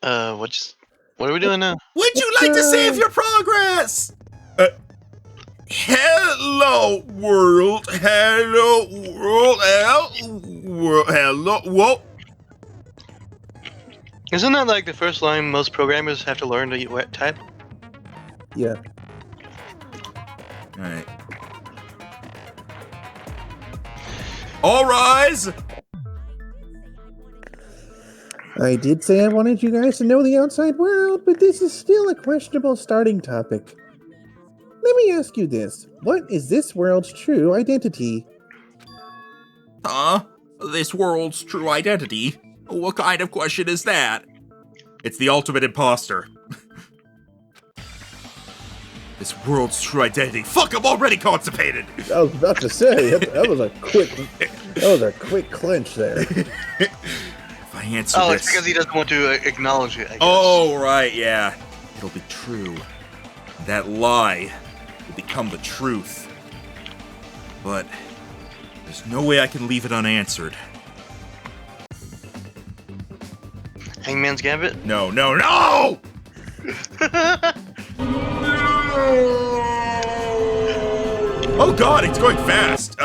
What are we doing now? Would you like to save your progress? Hello, world. Hello, world. Hello. Whoa. Isn't that like the first line most programmers have to learn to type? Yeah. Alright. All rise! I did say I wanted you guys to know the outside world, but this is still a questionable starting topic. Let me ask you this. What is this world's true identity? Huh? This world's true identity? What kind of question is that? It's the ultimate imposter. This world's true identity. Fuck, I'm already constipated! I was about to say, that was a quick clinch there. If I answer this... it's because he doesn't want to acknowledge it, I guess. Oh, right, yeah. It'll be true. That lie will become the truth. But there's no way I can leave it unanswered. Hangman's Gambit? No, no, no! Oh god, it's going fast.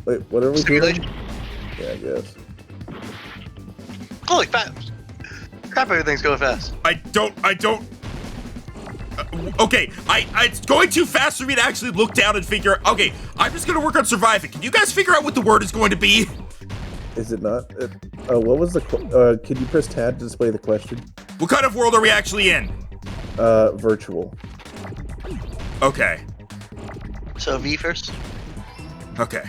Wait, what are we doing? Simulation? Yeah, I guess. Holy crap! Crap, everything's going fast. I don't. Okay, it's going too fast for me to actually look down and figure. Okay, I'm just gonna work on surviving. Can you guys figure out what the word is going to be? Is it not? What was the? Can you press tab to display the question? What kind of world are we actually in? Virtual. Okay. So V first? Okay.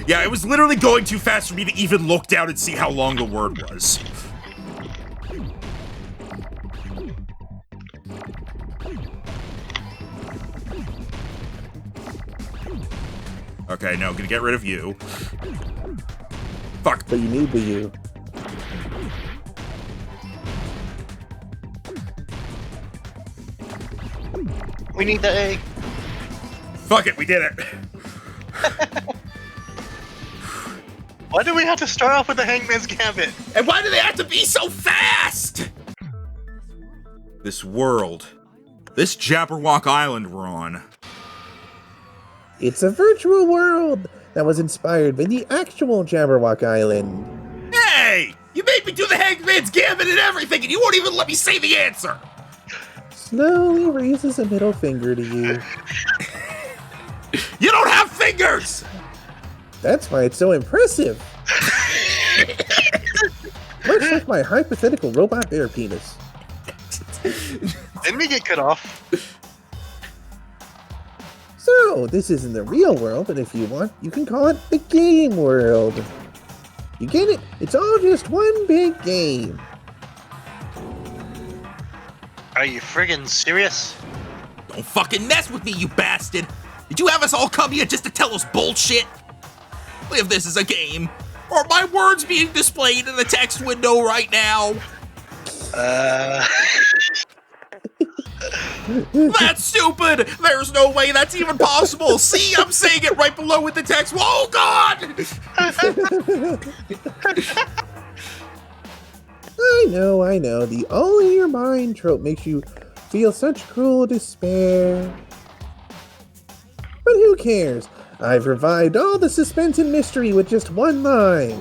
Yeah, it was literally going too fast for me to even look down and see how long the word was. Okay, no, gonna get rid of you. Fuck. But you need the U. We need the A. Fuck it, we did it. Why do we have to start off with the Hangman's Gambit? And why do they have to be so fast? This world. This Jabberwock Island we're on. It's a virtual world that was inspired by the actual Jabberwock Island. Hey! You made me do the Hangman's Gambit and everything, and you won't even let me say the answer! Slowly raises a middle finger to you. You don't have fingers! That's why it's so impressive. Much like my hypothetical robot bear penis. Didn't we get cut off? So, this isn't the real world, but if you want, you can call it the game world. You get it? It's all just one big game. Are you friggin' serious? Don't fucking mess with me, you bastard! Did you have us all come here just to tell us bullshit? If this is a game, are my words being displayed in the text window right now? That's stupid! There's no way that's even possible! See, I'm saying it right below with the text. Oh, God! I know. The all in your mind trope makes you feel such cruel despair. But who cares? I've revived all the suspense and mystery with just one line.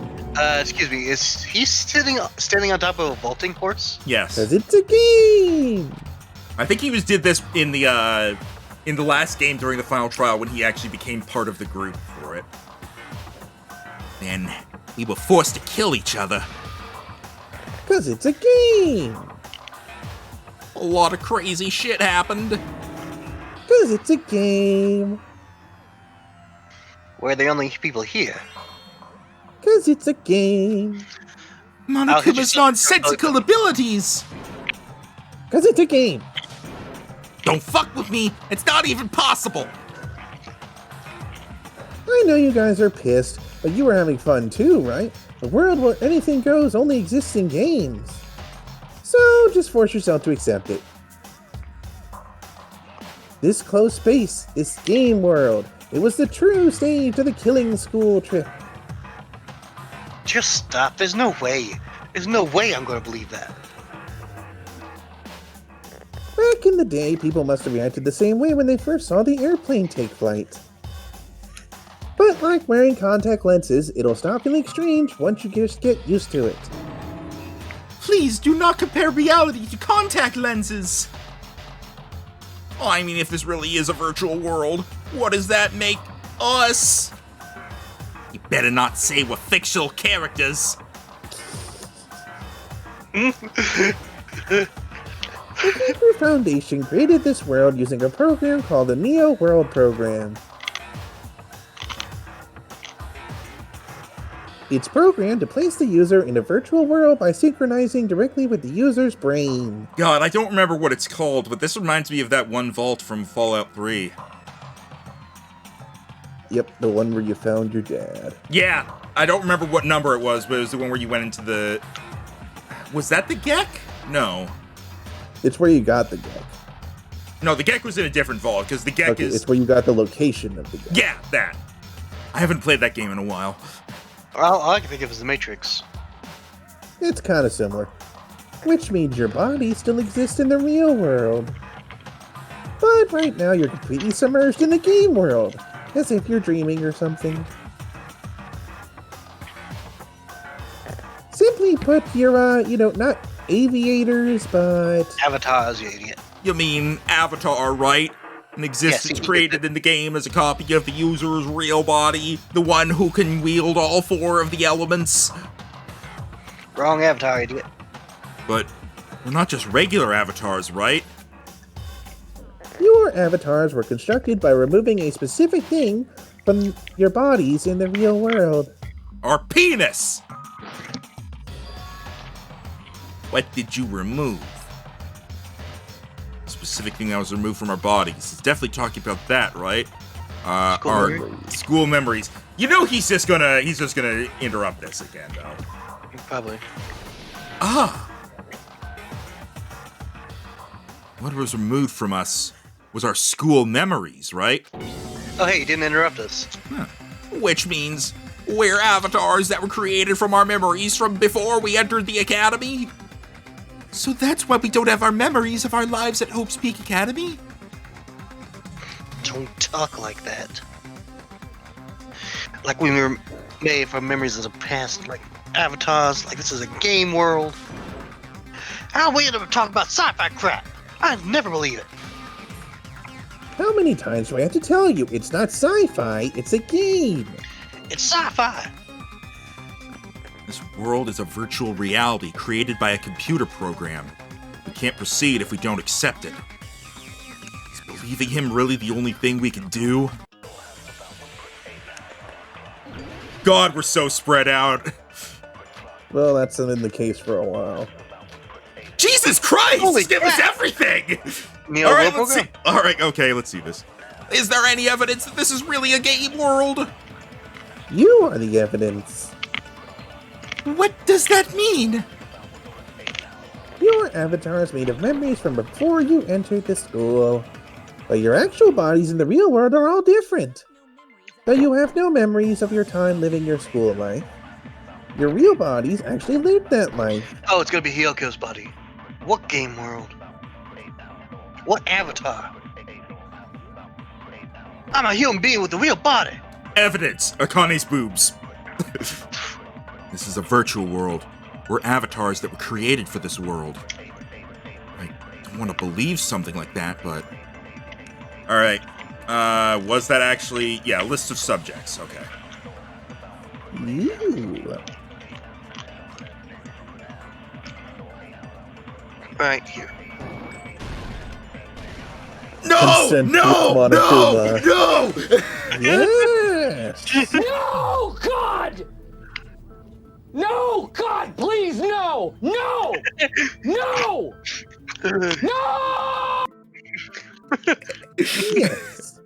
Excuse me, is he standing on top of a vaulting horse? Yes. Cause it's a game! I think he did this in the last game during the final trial when he actually became part of the group for it. Then we were forced to kill each other. Cause it's a game! A lot of crazy shit happened. Cause it's a game! We're the only people here. Cause it's a game! Monokuma's nonsensical abilities! Cause it's a game! Don't fuck with me! It's not even possible! I know you guys are pissed, but you were having fun too, right? A world where anything goes only exists in games. So just force yourself to accept it. This closed space, this game world, it was the true stage of the killing school trip. Just stop. There's no way. There's no way I'm going to believe that. Back in the day, people must have reacted the same way when they first saw the airplane take flight. But like wearing contact lenses, it'll stop feeling strange once you just get used to it. Please do not compare reality to contact lenses. Oh, I mean, if this really is a virtual world, what does that make us? You better not say we're fictional characters. The Keeper Foundation created this world using a program called the Neo World Program. It's programmed to place the user in a virtual world by synchronizing directly with the user's brain. God, I don't remember what it's called, but this reminds me of that one vault from Fallout 3. Yep, the one where you found your dad. Yeah, I don't remember what number it was, but it was the one where you went into the... Was that the Gek? No. It's where you got the Gek. No, the Gek was in a different vault, because the Gek is... It's where you got the location of the Gek. Yeah, that. I haven't played that game in a while. All I can think of is the Matrix. It's kind of similar. Which means your body still exists in the real world. But right now you're completely submerged in the game world, as if you're dreaming or something. Simply put, you're, not aviators, but... Avatars, you idiot. You mean Avatar, right? An existence Yes, created in the game as a copy of the user's real body, the one who can wield all four of the elements. Wrong Avatar, idiot. But we're not just regular avatars, right? Your avatars were constructed by removing a specific thing from your bodies in the real world. Our penis! What did you remove? Specific thing that was removed from our bodies. It's definitely talking about that, right? School memories. You know he's just gonna interrupt this again, though. Probably. Ah! What was removed from us was our school memories, right? Oh, hey, you didn't interrupt us. Huh. Which means we're avatars that were created from our memories from before we entered the academy? So that's why we don't have our memories of our lives at Hope's Peak Academy? Don't talk like that. Like we were made from memories of the past, like avatars, like this is a game world. How we end up talking about sci-fi crap? I'd never believe it. How many times do I have to tell you? It's not sci-fi, it's a game. It's sci-fi. This world is a virtual reality created by a computer program. We can't proceed if we don't accept it. Is believing him really the only thing we can do? God, we're so spread out. Well, that's been the case for a while. Jesus Christ! Holy Give us crap. everything! Neo All right, World let's see. Program? All right, okay, let's see this. Is there any evidence that this is really a game world? You are the evidence. What does that mean? Your avatar is made of memories from before you entered the school. But your actual bodies in the real world are all different. But you have no memories of your time living your school life. Your real bodies actually lived that life. Oh, it's gonna be Hyoko's body. What game world? What avatar? I'm a human being with a real body. Evidence. Akane's boobs. This is a virtual world. We're avatars that were created for this world. I don't want to believe something like that, but... Alright. Was that actually... Yeah, list of subjects. Okay. Ooh. Right here. No! Consent No! to No! No! Yes! No, God! No, God, please, no! No! No! No! Yes!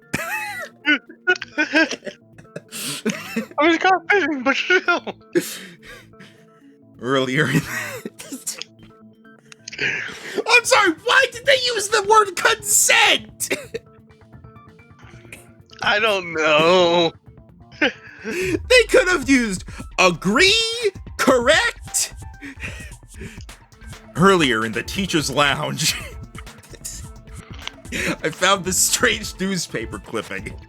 I mean, got fishing, but still. Earlier in I'm sorry, why did they use the word consent? I don't know. They could have used agree, correct? Earlier in the teacher's lounge. I found this strange newspaper clipping.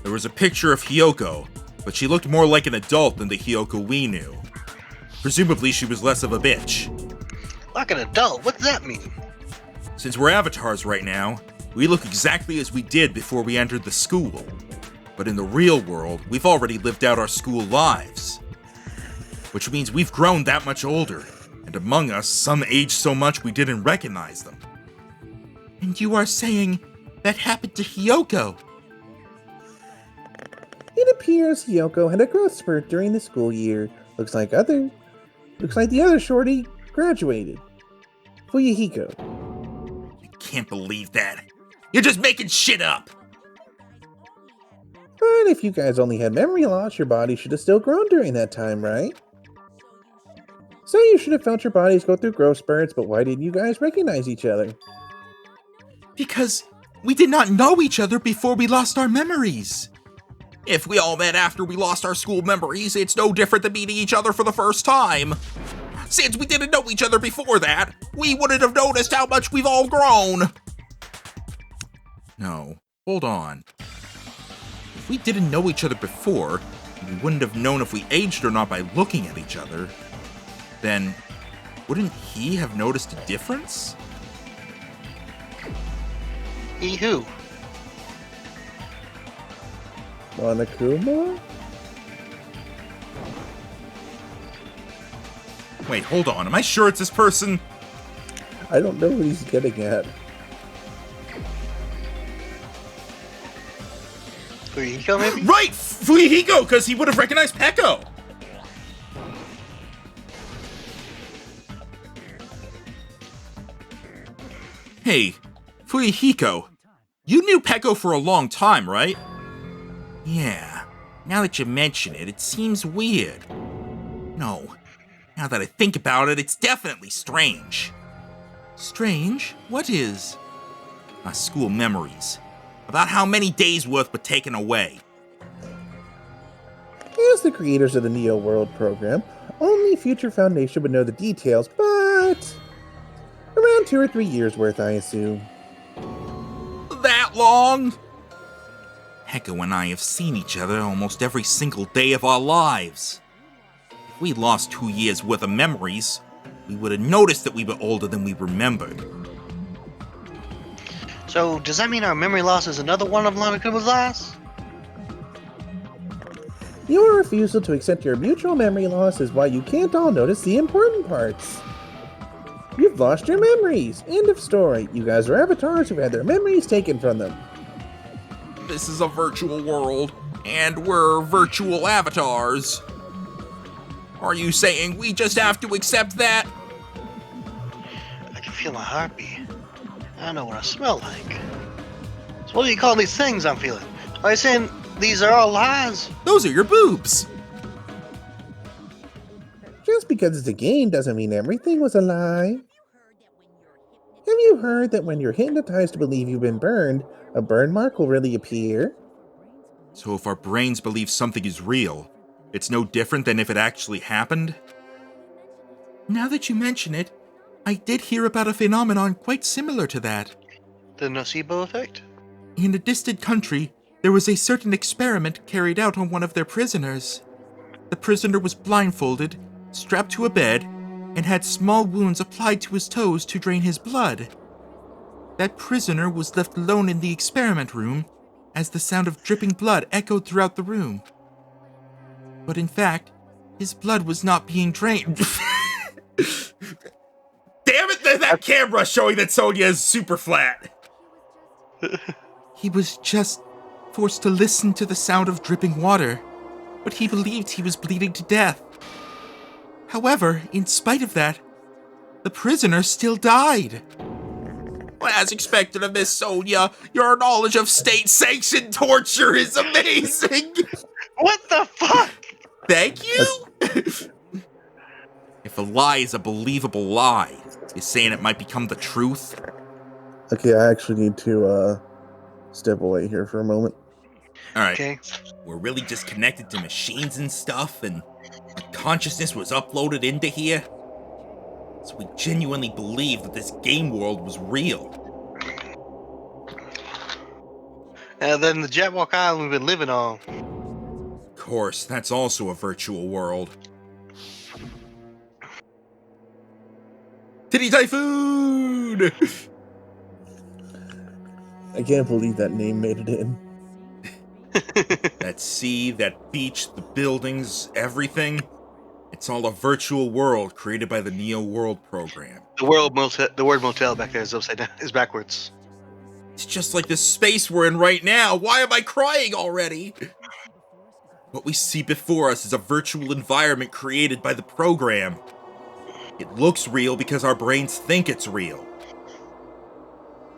There was a picture of Hiyoko, but she looked more like an adult than the Hiyoko we knew. Presumably she was less of a bitch. Like an adult? What does that mean? Since we're avatars right now, we look exactly as we did before we entered the school. But in the real world, we've already lived out our school lives. Which means we've grown that much older, and among us, some aged so much we didn't recognize them. And you are saying that happened to Hiyoko? It appears Hiyoko had a growth spurt during the school year. Looks like the other shorty graduated. Fuyuhiko. I can't believe that. You're just making shit up! But if you guys only had memory loss, your body should have still grown during that time, right? So you should have felt your bodies go through growth spurts, but why didn't you guys recognize each other? Because we did not know each other before we lost our memories. If we all met after we lost our school memories, it's no different than meeting each other for the first time. Since we didn't know each other before that, we wouldn't have noticed how much we've all grown. No, hold on. If we didn't know each other before, we wouldn't have known if we aged or not by looking at each other. Then, wouldn't he have noticed a difference? He who? Monokuma? Wait, hold on. Am I sure it's this person? I don't know what he's getting at. Fuyuhiko, maybe? Right! Fuyuhiko, because he would have recognized Peko! Hey, Fuyuhiko, you knew Peko for a long time, right? Yeah, now that you mention it, it seems weird. No, now that I think about it, it's definitely strange. Strange? What is? My school memories. About how many days' worth were taken away. As the creators of the Neo World program, only Future Foundation would know the details, but around 2 or 3 years worth, I assume. That long? Peko and I have seen each other almost every single day of our lives. If we lost 2 years' worth of memories, we would have noticed that we were older than we remembered. So, does that mean our memory loss is another one of Monokuma's loss? Your refusal to accept your mutual memory loss is why you can't all notice the important parts. You've lost your memories. End of story. You guys are avatars who've had their memories taken from them. This is a virtual world, and we're virtual avatars. Are you saying we just have to accept that? I can feel my heartbeat. I know what I smell like. So what do you call these things I'm feeling? Are you saying these are all lies? Those are your boobs. Just because it's a game doesn't mean everything was a lie. Have you heard that when you're hypnotized to believe you've been burned, a burn mark will really appear? So if our brains believe something is real, it's no different than if it actually happened? Now that you mention it, I did hear about a phenomenon quite similar to that. The nocebo effect? In a distant country, there was a certain experiment carried out on one of their prisoners. The prisoner was blindfolded, strapped to a bed, and had small wounds applied to his toes to drain his blood. That prisoner was left alone in the experiment room as the sound of dripping blood echoed throughout the room. But in fact, his blood was not being drained. Damn it, that camera showing that Sonya is super flat. He was just forced to listen to the sound of dripping water, but he believed he was bleeding to death. However, in spite of that, the prisoner still died. As expected of Miss Sonya, your knowledge of state-sanctioned torture is amazing. What the fuck? Thank you? If a lie is a believable lie, you're saying it might become the truth? Okay, I actually need to step away here for a moment. Alright, Okay. we're really just connected to machines and stuff, and our consciousness was uploaded into here? So we genuinely believed that this game world was real. And then the Jetwalk Island we've been living on. Of course, that's also a virtual world. Titty Typhoon! I can't believe that name made it in. That sea, that beach, the buildings, everything. It's all a virtual world created by the Neo World program. The word motel back there is upside down. Is backwards. It's just like this space we're in right now. Why am I crying already? What we see before us is a virtual environment created by the program. It looks real because our brains think it's real.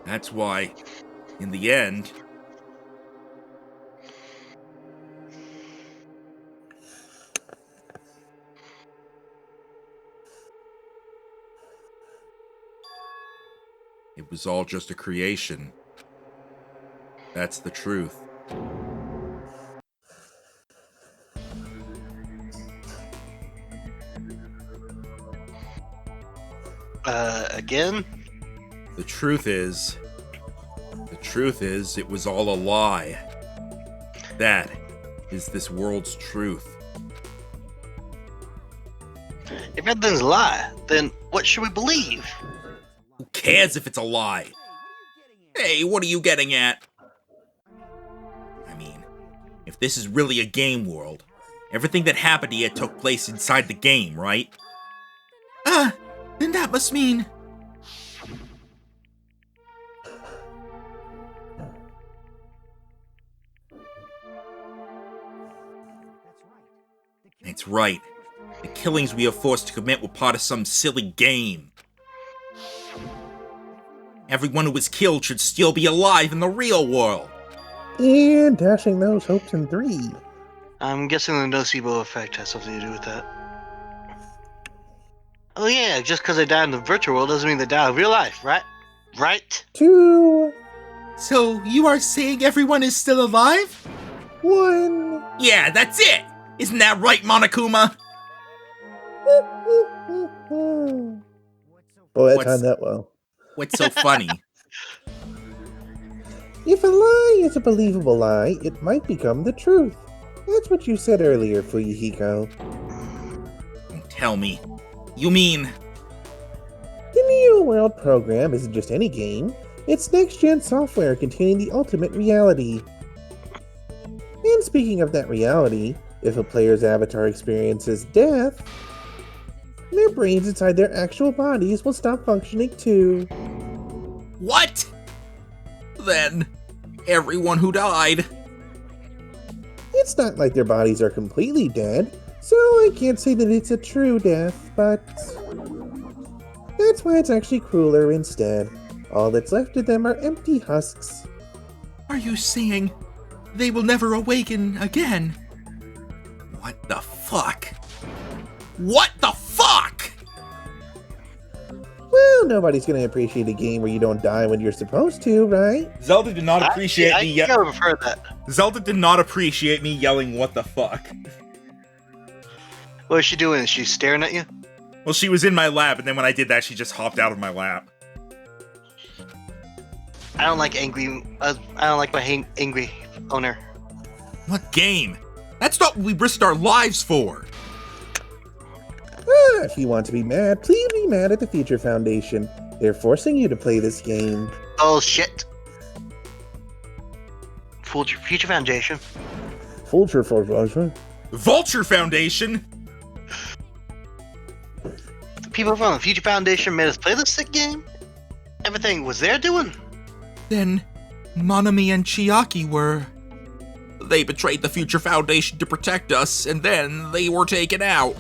That's why, in the end, it was all just a creation. That's the truth. Again? The truth is, it was all a lie. That is this world's truth. If everything's a lie, then what should we believe? Who cares if it's a lie? Hey, what are you getting at? I mean, if this is really a game world, everything that happened here took place inside the game, right? Then that must mean... It's right. The killings we are forced to commit were part of some silly game. Everyone who was killed should still be alive in the real world. And dashing those hopes in 3. I'm guessing the nocebo effect has something to do with that. Oh yeah, just because they died in the virtual world doesn't mean they died in real life, right? Right? 2. So, you are saying everyone is still alive? 1. Yeah, that's it! Isn't that right, Monokuma? Boy, I What's- timed that well. What's so funny? If a lie is a believable lie, it might become the truth. That's what you said earlier, Fuyuhiko. Don't tell me. You mean... The Neo World program isn't just any game. It's next-gen software containing the ultimate reality. And speaking of that reality, if a player's avatar experiences death, their brains inside their actual bodies will stop functioning too. What? Then, everyone who died... It's not like their bodies are completely dead, so I can't say that it's a true death, but... That's why it's actually crueler instead. All that's left of them are empty husks. Are you saying they will never awaken again? What the fuck? What the fuck? Well, nobody's gonna appreciate a game where you don't die when you're supposed to, right? Zelda did not appreciate I me think I would have heard that. Zelda did not appreciate me yelling what the fuck. What is she doing? Is she staring at you? Well, she was in my lap, and then when I did that, she just hopped out of my lap. I don't like angry. I don't like my angry owner. What game? That's not what we risked our lives for. If you want to be mad, please be mad at the Future Foundation. They're forcing you to play this game. Oh shit! Future Foundation. Future Foundation? Vulture Foundation? The people from the Future Foundation made us play this sick game. Everything was their doing. Then, Monami and Chiaki were... They betrayed the Future Foundation to protect us, and then they were taken out.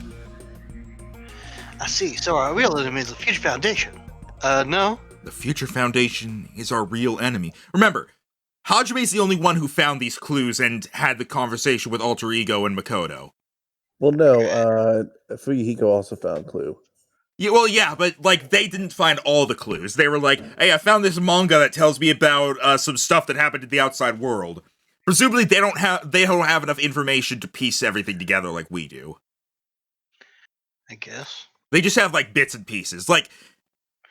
I see. So our real enemy is the Future Foundation. No. The Future Foundation is our real enemy. Remember, Hajime is the only one who found these clues and had the conversation with Alter Ego and Makoto. Well, no, Fuyuhiko also found Clue. Yeah, well, yeah, but, like, they didn't find all the clues. They were like, hey, I found this manga that tells me about some stuff that happened in the outside world. Presumably, they don't have enough information to piece everything together like we do. I guess. They just have like bits and pieces. Like,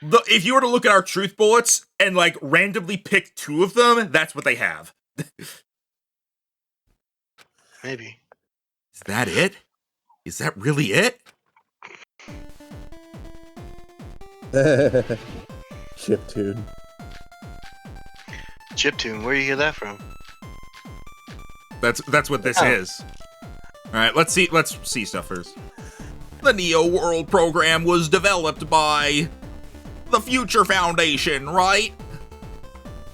if you were to look at our truth bullets and like randomly pick 2 of them, that's what they have. Maybe. Is that it? Is that really it? Chiptune. Chiptune, where do you get that from? That's what this is. All right, let's see stuff first. The Neo World program was developed by the Future Foundation, right?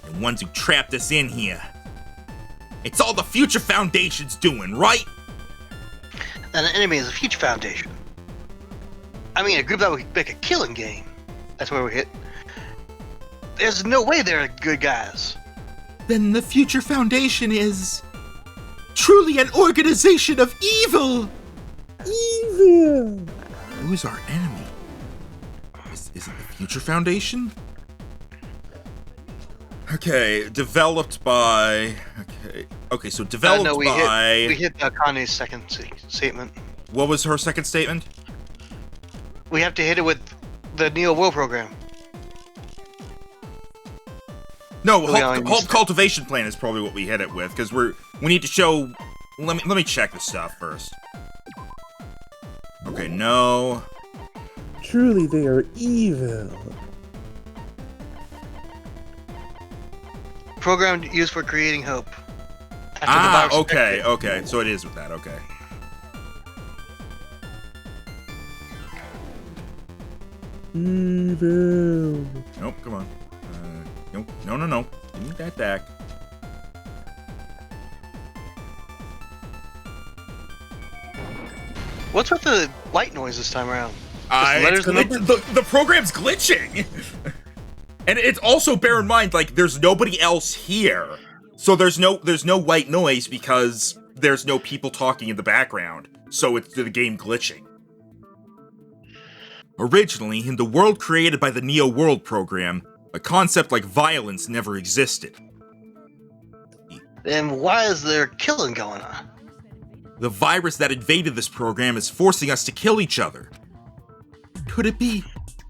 The ones who trapped us in here. It's all the Future Foundation's doing, right? And the enemy is the Future Foundation. I mean, a group that would make a killing game. That's where we hit. There's no way they're good guys. Then the Future Foundation is truly an organization of evil. Evil. Who is our enemy? Is it the Future Foundation? Okay, developed by. Okay, so developed no, we by. We hit Kane's second statement. What was her second statement? We have to hit it with the Neo World program. No, Hope Cultivation Plan is probably what we hit it with, because we need to show. Let me check the stuff first. Okay, no. Truly, they are evil. Program used for creating hope. After the virus okay, infected. okay. So it is with that, okay. Evil. Nope, come on. Nope, no. Give me that back. What's with the white noise this time around? Just letters and numbers? The program's glitching. And it's also, bear in mind, like, there's nobody else here. So there's no white noise because there's no people talking in the background. So it's the game glitching. Originally, in the world created by the Neo World program, a concept like violence never existed. Then why is there killing going on? The virus that invaded this program is forcing us to kill each other. Could it be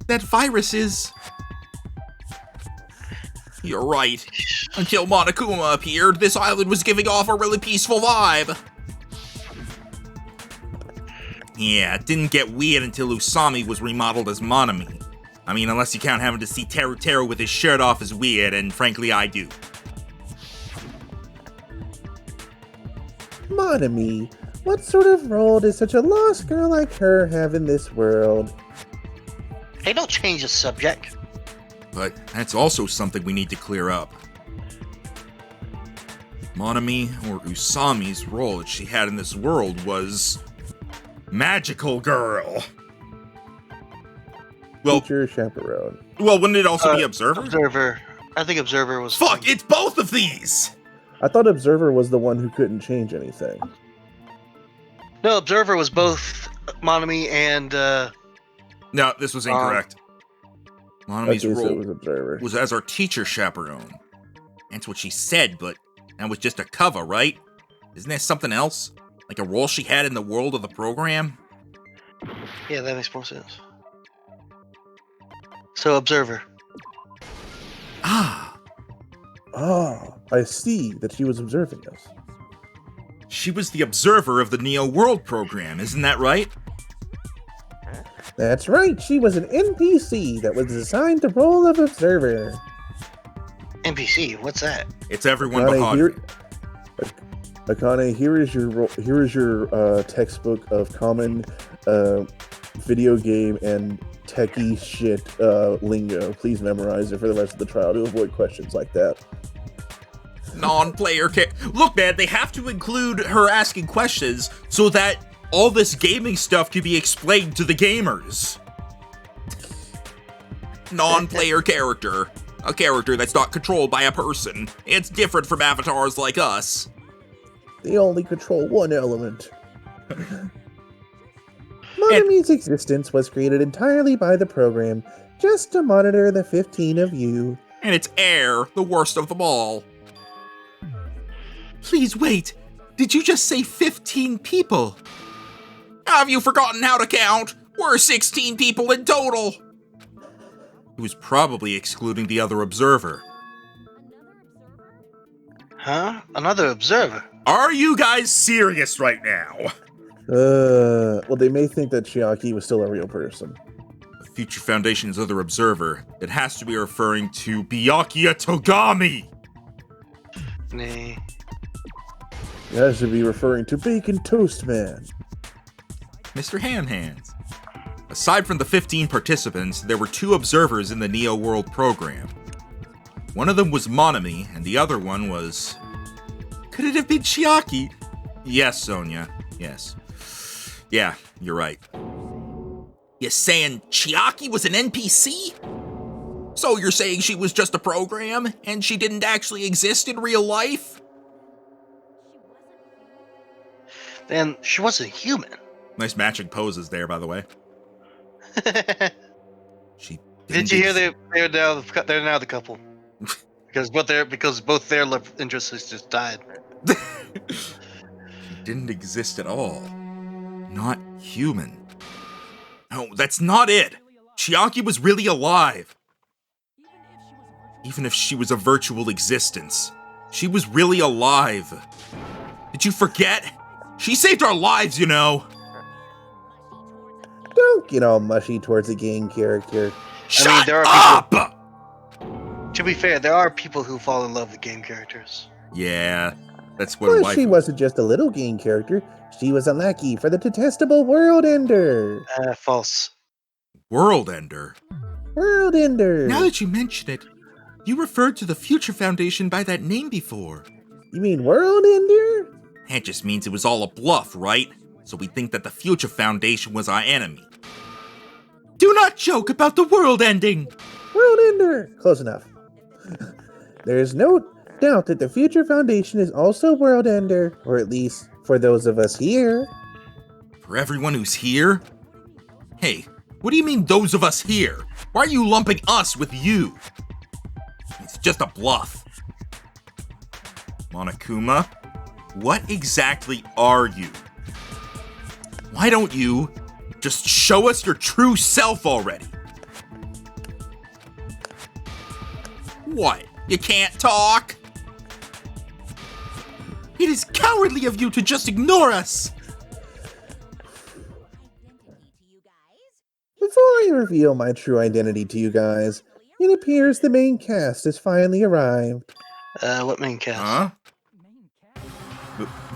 that virus is... You're right. Until Monokuma appeared, this island was giving off a really peaceful vibe. Yeah, it didn't get weird until Usami was remodeled as Monami. I mean, unless you count having to see Teru with his shirt off as weird, and frankly, I do. Monami, what sort of role does such a lost girl like her have in this world? Hey, don't change the subject. But that's also something we need to clear up. Monami, or Usami's role that she had in this world was... Magical Girl. Well, Teacher chaperone. Well, wouldn't it also be Observer? Observer. I think Observer was... Fuck, it's both of these! I thought Observer was the one who couldn't change anything. No, Observer was both Monami and... No, this was incorrect. Monami's Okay, so it role was Observer. was as our teacher chaperone. That's what she said, but that was just a cover, right? Isn't there something else? Like a role she had in the world of the program? Yeah, that makes more sense. So, Observer. Ah, I see that she was observing us. she was the observer of the Neo World program, isn't that right? That's right, she was an NPC that was assigned the role of observer. NPC, what's that? It's everyone Akane, behind. Akane, here is your textbook of common video game and techie shit lingo. Please memorize it for the rest of the trial to avoid questions like that. Non-player Look, man, they have to include her asking questions so that all this gaming stuff can be explained to the gamers. Non-player character. A character that's not controlled by a person. It's different from avatars like us. They only control one element. Monami's existence was created entirely by the program, just to monitor the 15 of you. And it's air, the worst of them all. Please wait. Did you just say 15 people? Have you forgotten how to count? We're 16 people in total! He was probably excluding the other observer. Huh? Another observer? Are you guys serious right now? Well, they may think that Chiaki was still a real person. The Future Foundation's other observer. It has to be referring to Byakuya Togami! Nah. That should be referring to Bacon Toast Man. Mr. Hands. Aside from the 15 participants, there were 2 observers in the Neo World program. One of them was Monami, and the other one was... Could it have been Chiaki? Yes, Sonia. Yes. Yeah, you're right. You saying Chiaki was an NPC? So you're saying she was just a program, and she didn't actually exist in real life? Then she wasn't human. Nice matching poses there, by the way. She Did you hear they're now the couple? because both their love interests just died. She didn't exist at all. Not human. No, that's not it. Chiaki was really alive. Even if she was a virtual existence, she was really alive. Did you forget? She saved our lives, you know. Don't get all mushy towards the game character. Shut there are up! To be fair, there are people who fall in love with game characters. Yeah, that's what Plus, life. she wasn't just a little game character. She was a lackey for the detestable World Ender. False. World Ender. World Ender. Now that you mention it, you referred to the Future Foundation by that name before. You mean World Ender? That just means it was all a bluff, right? So we think that the Future Foundation was our enemy. Do not joke about the world ending! World Ender. Close enough. There is no doubt that the Future Foundation is also World Ender, or at least for those of us here. For everyone who's here? Hey, what do you mean those of us here? Why are you lumping us with you? It's just a bluff. Monokuma, what exactly are you? Why don't you just show us your true self already? What? You can't talk? It is cowardly of you to just ignore us! Before I reveal my true identity to you guys, it appears the main cast has finally arrived. What main cast? Huh?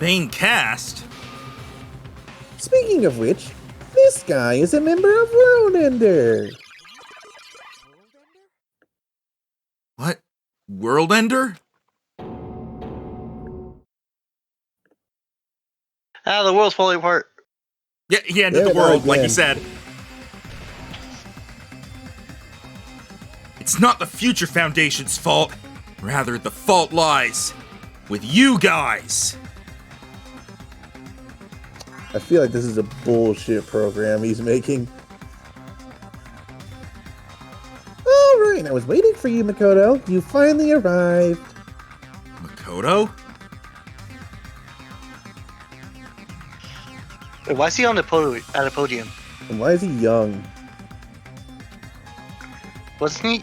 Main cast? Speaking of which, this guy is a member of World Ender. What? World Ender? The world's falling apart. Yeah, he ended Yeah, the world, no, like you again. said. It's not the Future Foundation's fault. Rather, the fault lies with you guys. I feel like this is a bullshit program he's making. Alright, I was waiting for you, Makoto. You finally arrived. Makoto? Wait, why is he on the at a podium? And why is he young? Wasn't he?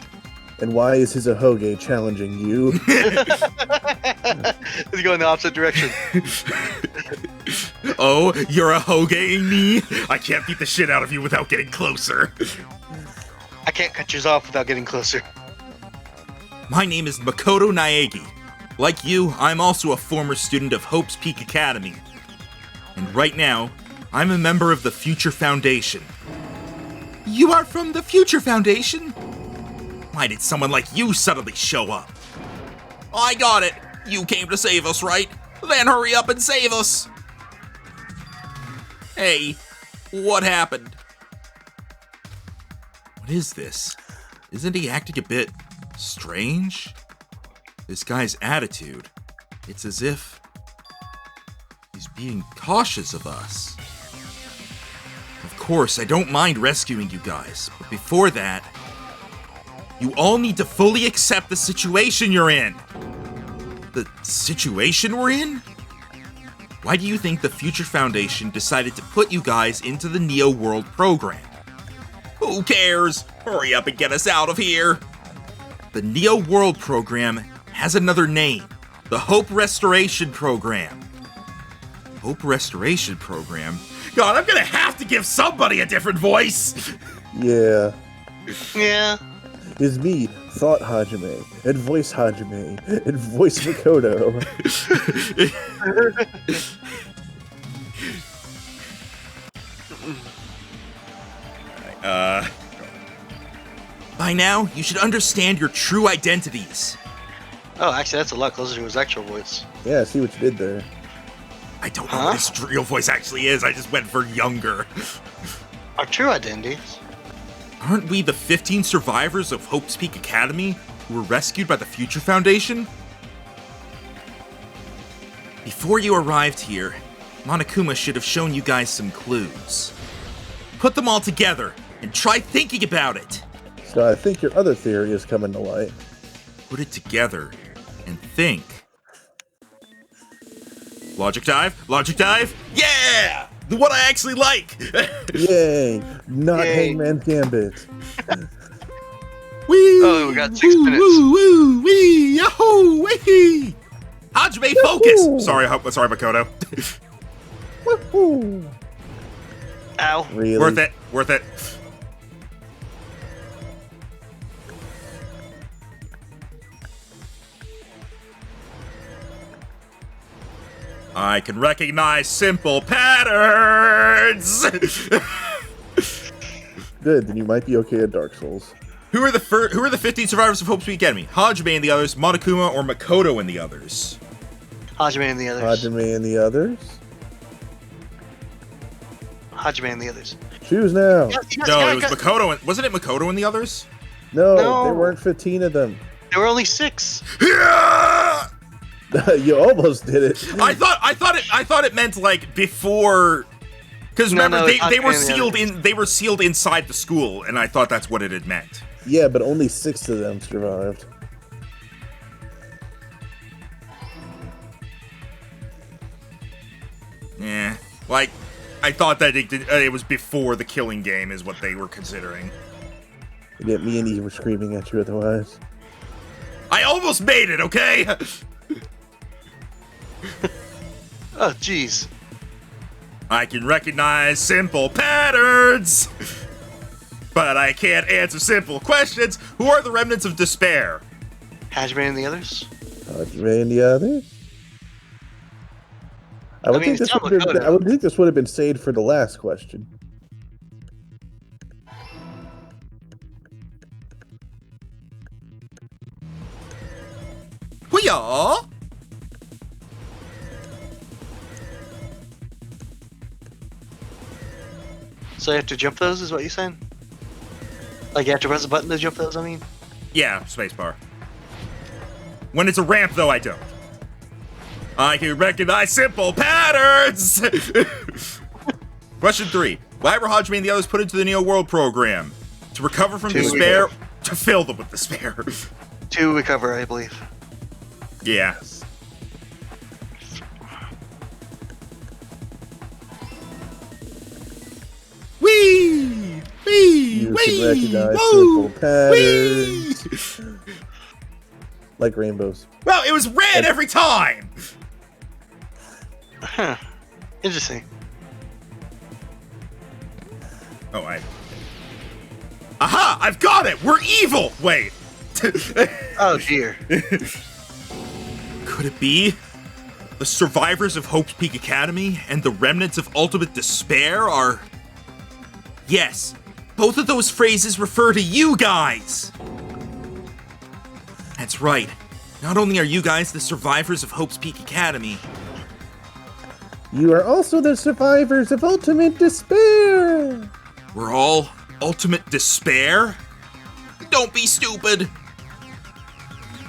And why is his Ahoge challenging you? He's going the opposite direction. Oh, you're a hogeing me? I can't beat the shit out of you without getting closer. I can't cut yours off without getting closer. My name is Makoto Naegi. Like you, I'm also a former student of Hope's Peak Academy. And right now, I'm a member of the Future Foundation. You are from the Future Foundation? Why did someone like you suddenly show up? I got it. You came to save us, right? Then hurry up and save us. Hey, what happened? What is this? Isn't he acting a bit strange? This guy's attitude, it's as if he's being cautious of us. Of course, I don't mind rescuing you guys, but before that, you all need to fully accept the situation you're in. The situation we're in? Why do you think the Future Foundation decided to put you guys into the Neo World program? Who cares? Hurry up and get us out of here. The Neo World Program has another name. The Hope Restoration Program. Hope Restoration Program? God, I'm gonna have to give somebody a different voice. Yeah. Yeah. It's me, Thought Hajime, and Voice Hajime, and Voice Makoto. By now, you should understand your true identities. Oh, actually, that's a lot closer to his actual voice. Yeah, I see what you did there. I don't know what his real voice actually is. I just went for younger. Our true identities. Aren't we the 15 survivors of Hope's Peak Academy who were rescued by the Future Foundation? Before you arrived here, Monokuma should have shown you guys some clues. Put them all together and try thinking about it. So I think your other theory is coming to light. Put it together and think. Logic dive? Logic dive? Yeah! The one I actually like! Yay! Not Yay. Hangman's Gambit. Wee! Oh, we got 6 minutes. Woo, woo, wee! Yahoo! Wee! Hajime, focus! Yahoo! Sorry, Makoto. Woohoo! Ow. Really? Worth it. Worth it. I can recognize simple patterns! Good, then you might be okay at Dark Souls. Who are the 15 survivors of Hope's Peak Academy? Hajime and the others, Monokuma or Makoto and the others? Hajime and the others. Hajime and the others? Hajime and the others. Choose now. No, it was Makoto and... Wasn't it Makoto and the others? No, No. there weren't 15 of them. There were only 6. Yeah! You almost did it. I thought it meant like before, because No, remember no, it's they were Hajime and the sealed others. in. They were sealed inside the school, and I thought that's what it had meant. Yeah, but only 6 of them survived. Yeah, like I thought that it was before the killing game is what they were considering. Yet me and he were screaming at you otherwise. I almost made it. Okay. Oh, jeez. I can recognize simple patterns, but I can't answer simple questions. Who are the remnants of despair? Hajime and the others. Hajime and the others? I would think it's not this would have been saved for the last question. Hoo-yah! So you have to jump those, is what you're saying? Like you have to press a button to jump those, I mean? Yeah, spacebar. When it's a ramp, though, I don't. I can recognize simple patterns! Question 3. Why were Hajime and the others put into the Neo World Program? To recover from To despair? recover. To fill them with despair. To recover, I believe. Yeah. Wee! Wee! You Wee! can recognize Woo! simple patterns. Like rainbows. Well, it was red every time! Huh. Interesting. Oh, Aha! I've got it! We're evil! Wait. Oh, dear. Could it be? The survivors of Hope's Peak Academy and the remnants of ultimate despair are... Yes, both of those phrases refer to you guys! That's right. Not only are you guys the survivors of Hope's Peak Academy, You are also the survivors of ultimate despair. we're all ultimate despair? Don't be stupid!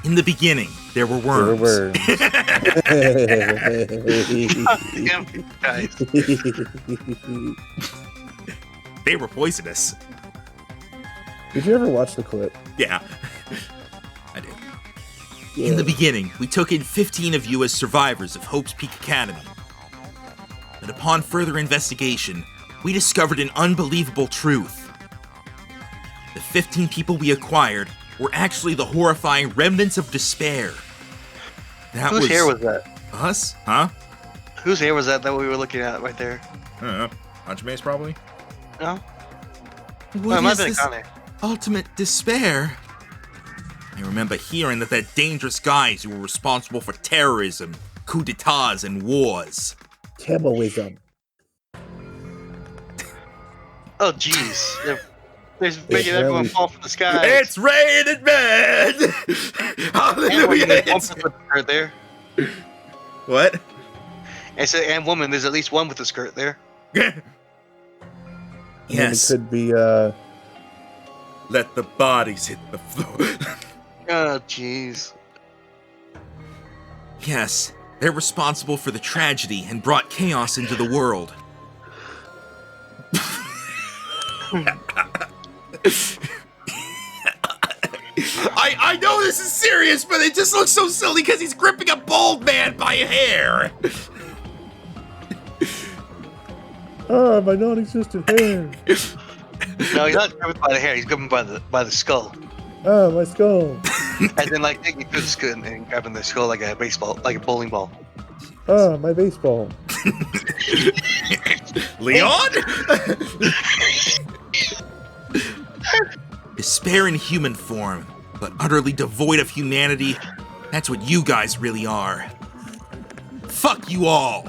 In the beginning, there were There worms. were Damn, guys. They were poisonous. Did you ever watch the clip? Yeah. I did. Yeah. In the beginning, we took in 15 of you as survivors of Hope's Peak Academy. But upon further investigation, we discovered an unbelievable truth. the 15 people we acquired were actually the horrifying remnants of despair. That Whose hair was that? us? Huh? Whose hair was that we were looking at right there? I don't know. Hajime's probably? No? What it might is have been this Akane. ultimate despair? I remember hearing that they're dangerous guys who were responsible for terrorism, coups d'etats, and wars. Taoism. Oh, jeez. They're making everyone fall from the sky. It's raining men! Hallelujah! There's one with a skirt there. What? I said, and woman, there's at least one with a skirt there. Yes. And it could be, Let the bodies hit the floor. Oh, jeez. Yes, they're responsible for the tragedy and brought chaos into the world. I know this is serious, but it just looks so silly because he's gripping a bald man by a hair. my non-existent hair. No, he's not gripping by the hair. He's gripping by the skull. My skull. As in, like, taking through the skull and grabbing the skull like a baseball, like a bowling ball. My baseball. Leon? Despair in human form, but utterly devoid of humanity. That's what you guys really are. Fuck you all.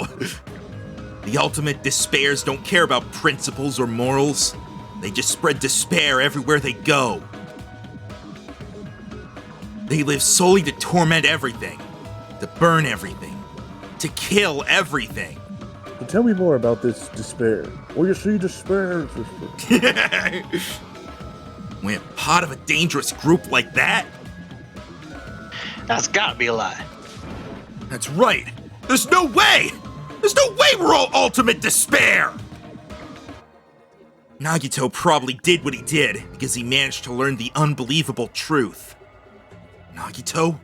The ultimate despairs don't care about principles or morals. They just spread despair everywhere they go. They live solely to torment everything, to burn everything, to kill everything. Tell me more about this despair. Where you see despair? When part of a dangerous group like that? That's gotta be a lie. That's right. There's no way! There's no way we're all ultimate despair! Nagito probably did what he did because he managed to learn the unbelievable truth. Nagito?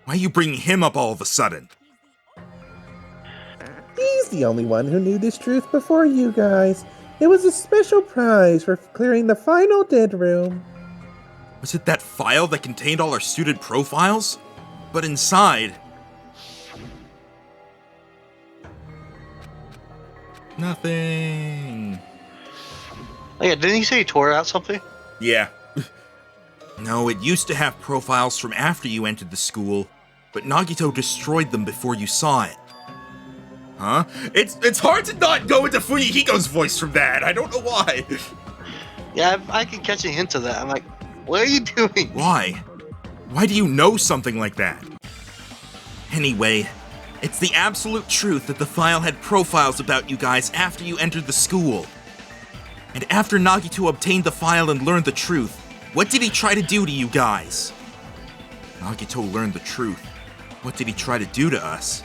Why are you bringing him up all of a sudden? He's the only one who knew this truth before you guys. It was a special prize for clearing the final dead room. Was it that file that contained all our student profiles? But inside... nothing. Oh, yeah, didn't he say he tore out something? Yeah. No, it used to have profiles from after you entered the school, but Nagito destroyed them before you saw it. Huh? It's hard to not go into Fuyuhiko's voice from that. I don't know why. Yeah, I can catch a hint of that. I'm like, what are you doing? Why? Why do you know something like that? Anyway, it's the absolute truth that the file had profiles about you guys after you entered the school. And after Nagito obtained the file and learned the truth, what did he try to do to you guys? Nagito learned the truth. What did he try to do to us?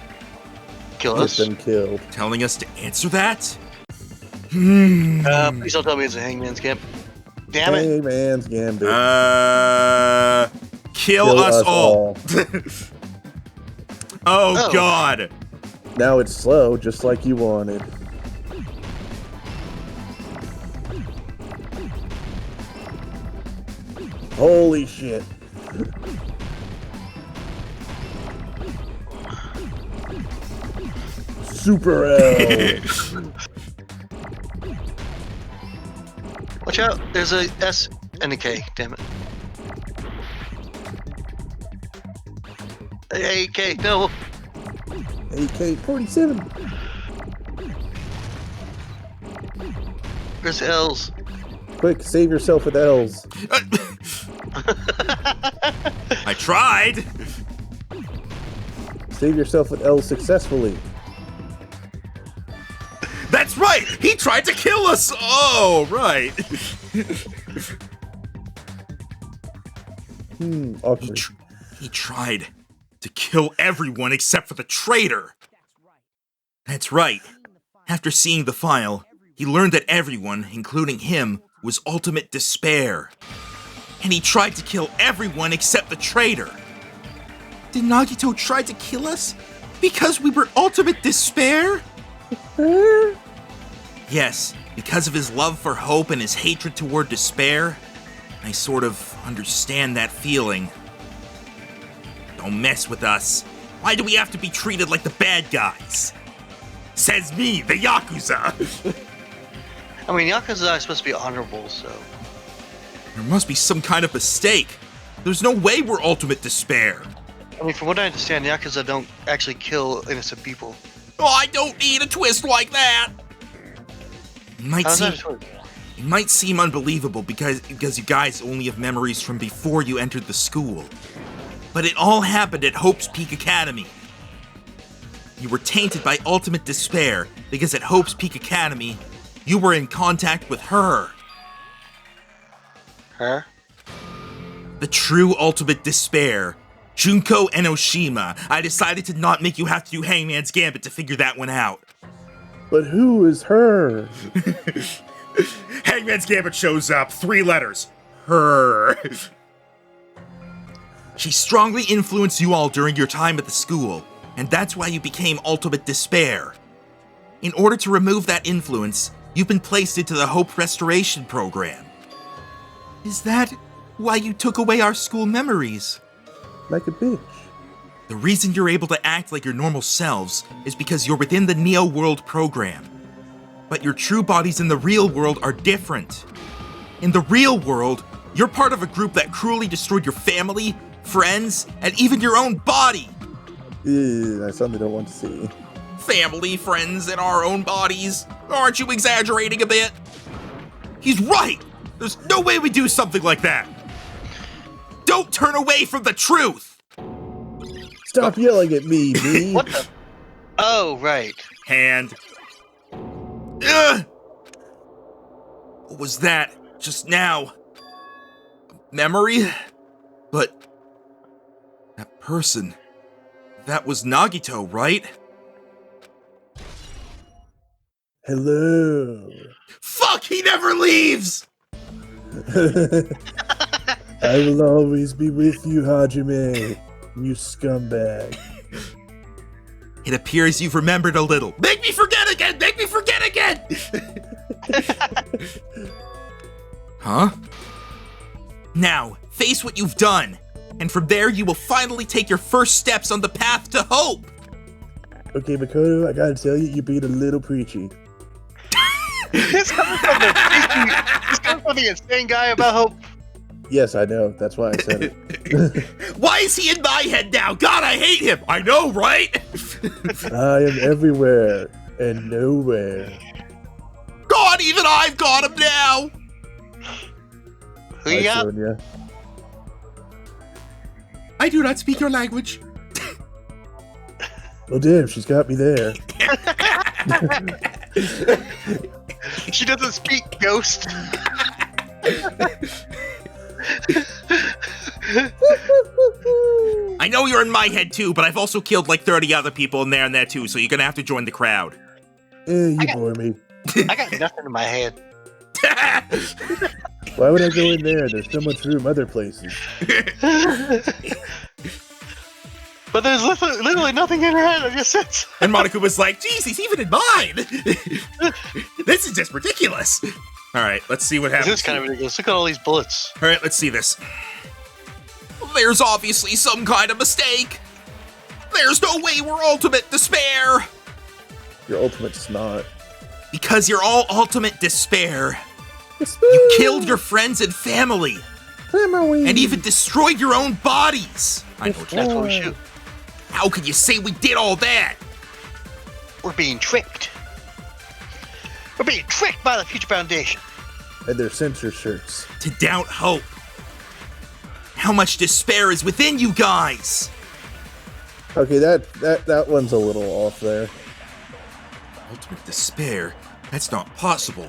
Kill Get us? them killed. Telling us to answer that? Please don't tell me it's a hangman's camp. Damn it. Hey, man's gambit. Kill us all. Oh, Oh. God. Now it's slow, just like you wanted. Holy shit. Super L. Watch out. There's a S and a K. Damn it. Hey, K, no. AK-47. There's L's. Quick, save yourself with L's. I tried. Save yourself with L's successfully. That's right. He tried to kill us. Oh, right. Awkward. He tried to kill everyone except for the traitor. That's right. After seeing the file, he learned that everyone, including him, was ultimate despair. And he tried to kill everyone except the traitor. Did Nagito try to kill us because we were ultimate despair? Yes, because of his love for hope and his hatred toward despair. I sort of understand that feeling. Don't mess with us. Why do we have to be treated like the bad guys? Says me, the Yakuza. I mean, Yakuza are supposed to be honorable, so... There must be some kind of mistake. There's no way we're ultimate despair. I mean, from what I understand, Yakuza don't actually kill innocent people. Oh, I don't need a twist like that. It might How's seem, that a twist? it might seem unbelievable because you guys only have memories from before you entered the school. But it all happened at Hope's Peak Academy. You were tainted by ultimate despair because at Hope's Peak Academy, you were in contact with her. Her? The true ultimate despair. Junko Enoshima. I decided to not make you have to do Hangman's Gambit to figure that one out. But who is her? Hangman's Gambit shows up. 3 letters. Her. She strongly influenced you all during your time at the school, and that's why you became ultimate despair. In order to remove that influence, you've been placed into the Hope Restoration Program. Is that why you took away our school memories? Like a bitch. The reason you're able to act like your normal selves is because you're within the Neo World program. But your true bodies in the real world are different. In the real world, you're part of a group that cruelly destroyed your family, friends, and even your own body. Ew, I suddenly don't want to see. Family, friends, and our own bodies. Aren't you exaggerating a bit? He's right! There's no way we do something like that! Don't turn away from the truth! Stop yelling at me, me. What the? Oh, right. Hand. Ugh! What was that just now? A memory? But that person, that was Nagito, right? Hello. Fuck, he never leaves! I will always be with you, Hajime, you scumbag. It appears you've remembered a little. Make me forget again! Make me forget again! Huh? Now, face what you've done, and from there you will finally take your first steps on the path to hope! Okay, Makoto, I gotta tell you, you're being a little preachy. This coming from the insane guy about hope. Yes, I know. That's why I said it. Why is he in my head now? God, I hate him! I know, right? I am everywhere and nowhere. God, even I've got him now! Who you got? Sonia. I do not speak your language. Well, damn, she's got me there. She doesn't speak ghost. I know you're in my head too, but I've also killed like 30 other people in there too, so you're gonna have to join the crowd. You bore me. I got nothing in my head. Why would I go in there? There's so much room other places. But there's literally nothing in her head. I just said so. And Monaco was like, geez, he's even in mine! This is just ridiculous! Alright, let's see what happens. This is kind of ridiculous. Look at all these bullets. Alright, let's see this. There's obviously some kind of mistake! There's no way we're ultimate despair! Your ultimate snot. Because you're all ultimate despair. You killed your friends and family! Family. And even destroyed your own bodies! I know That's what we shoot. How can you say we did all that? We're being tricked. We're being tricked by the Future Foundation. And their censor shirts. To doubt hope. How much despair is within you guys? Okay, that one's a little off there. Ultimate despair? That's not possible.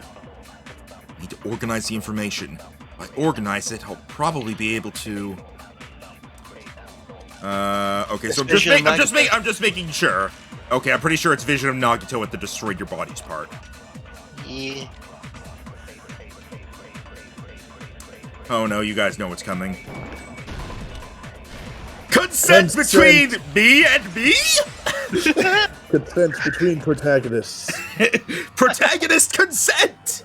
I need to organize the information. If I organize it, I'll probably be able to... okay, so I'm just making sure. Okay, I'm pretty sure it's Vision of Nagito at the destroyed your bodies part. Yeah. Oh no, you guys know what's coming. Consent between me and me? Consent between protagonists. Protagonist consent!